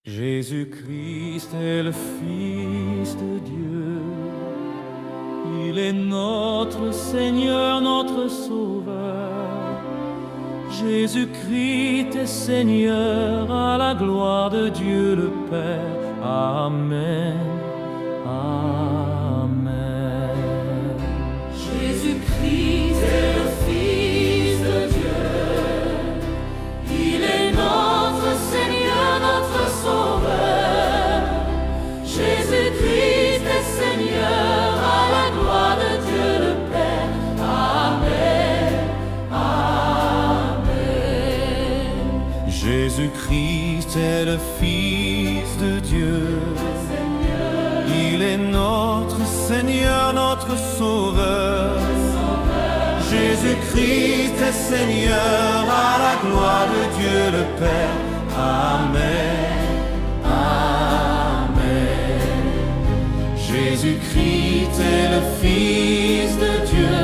Jésus-Christ est le Fils de Dieu. Il est notre Seigneur, notre Sauveur. Jésus-Christ est Seigneur, à la gloire de Dieu le Père. Amen. Amen. Jésus-Christ est le Fils de Dieu. Il est notre Seigneur, notre Sauveur. Jésus-Christ est Seigneur, à la gloire de Dieu le Père. Amen. Amen. Jésus-Christ est le Fils de Dieu. Il est notre Seigneur, notre Sauveur. Jésus-Christ est Seigneur, à la gloire de Dieu le Père. Amen. Amen. Jésus-Christ est le Fils de Dieu.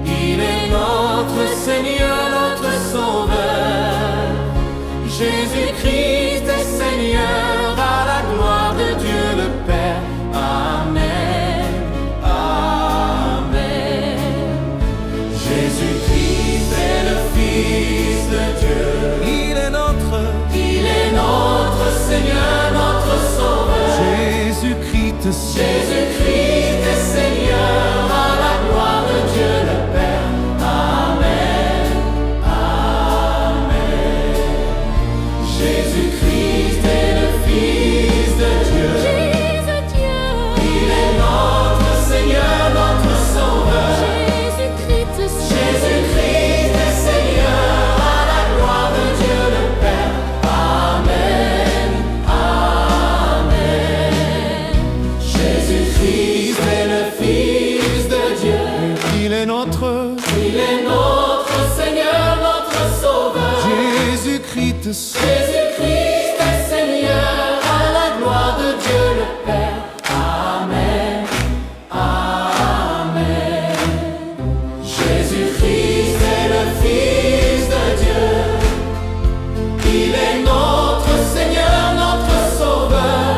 Il est notre Seigneur, notre Sauveur. Jésus-Christ est Seigneur, à la gloire de Dieu le Père. Amen. Amen. Jésus-Christ est le Fils de Dieu. Il est notre Seigneur, notre Sauveur. Jésus-Christ Jésus-Christ est Seigneur, à la gloire de Dieu le Père. Amen. Amen. Jésus-Christ est le Fils de Dieu. Il est notre Seigneur, notre Sauveur. Jésus-Christ est Seigneur, à la gloire de Dieu le Père. Amen. Amen. Jésus-Christ est le Fils de Dieu. Il est notre Seigneur, notre Sauveur. Jésus-Christ Jésus-Christ est Seigneur, à la gloire de Dieu le Père. Amen. Amen. Jésus-Christ est le Fils de Dieu. Il est notre Seigneur, notre Sauveur.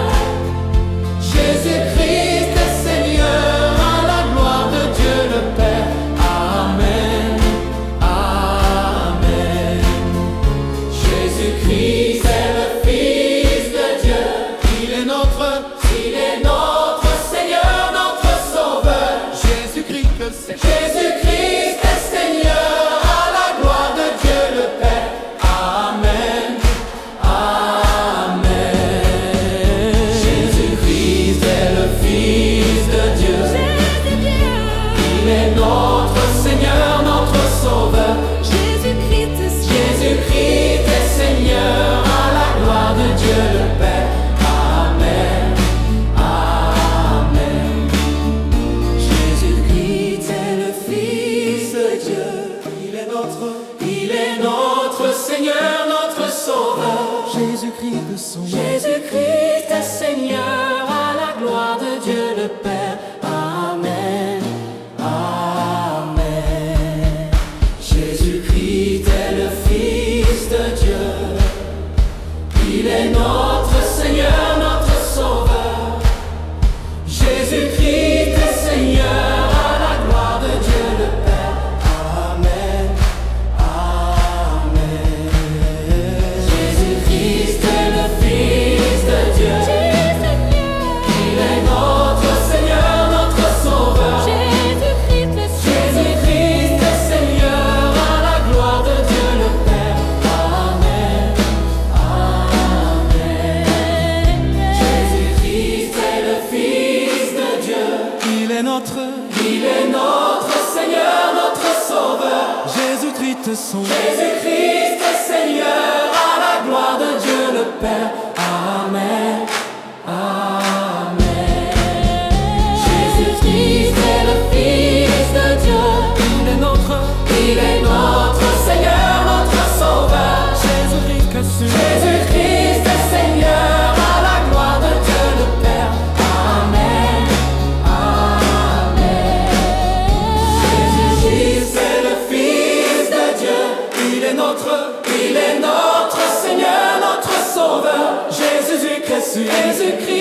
Jésus-Christ est Seigneur, à la gloire de Dieu le Père. Amen. Amen. Jésus-Christ est le Fils de Dieu. Il est notre Seigneur, notre Sauveur. Jésus-Christ Jésus-Christ est Seigneur, à la gloire de Dieu le Père. Amen. Amen. Jésus-Christ est le Fils de Dieu. Il est notre Seigneur, notre Sauveur. Jésus-Christ est Seigneur, à la gloire de Dieu le Père. Amen. Amen. Jésus-Christ est le Fils de Dieu. Il est notre Seigneur, notre Sauveur. Jésus-Christ est Seigneur, à la gloire de Dieu le Père. Amen. Amen. Jésus-Christ est le Fils de Dieu. Il est notre Seigneur, notre Sauveur. Jésus-Christ est Seigneur, à la gloire de Dieu le Père. Amen. Amen. Jésus-Christ est le Fils de Dieu. Il est notre Seigneur, notre Sauveur. Jésus-Christ est Seigneur, à la gloire de Dieu le Père. Amen. Amen. Jésus-Christ est le Fils de Dieu. Il est notre Seigneur, notre Sauveur. Jésus-Christ Jésus-Christ est Seigneur, à la gloire de Dieu le Père. Amen. Amen. Jésus-Christ est le Fils de Dieu. Il est notre Seigneur, notre Sauveur. Jésus-Christ est Seigneur, à la gloire de Dieu le Père. Amen. Amen. Jésus-Christ est le Fils de Dieu. Il est notre Seigneur, notre Sauveur. Jésus-Christ.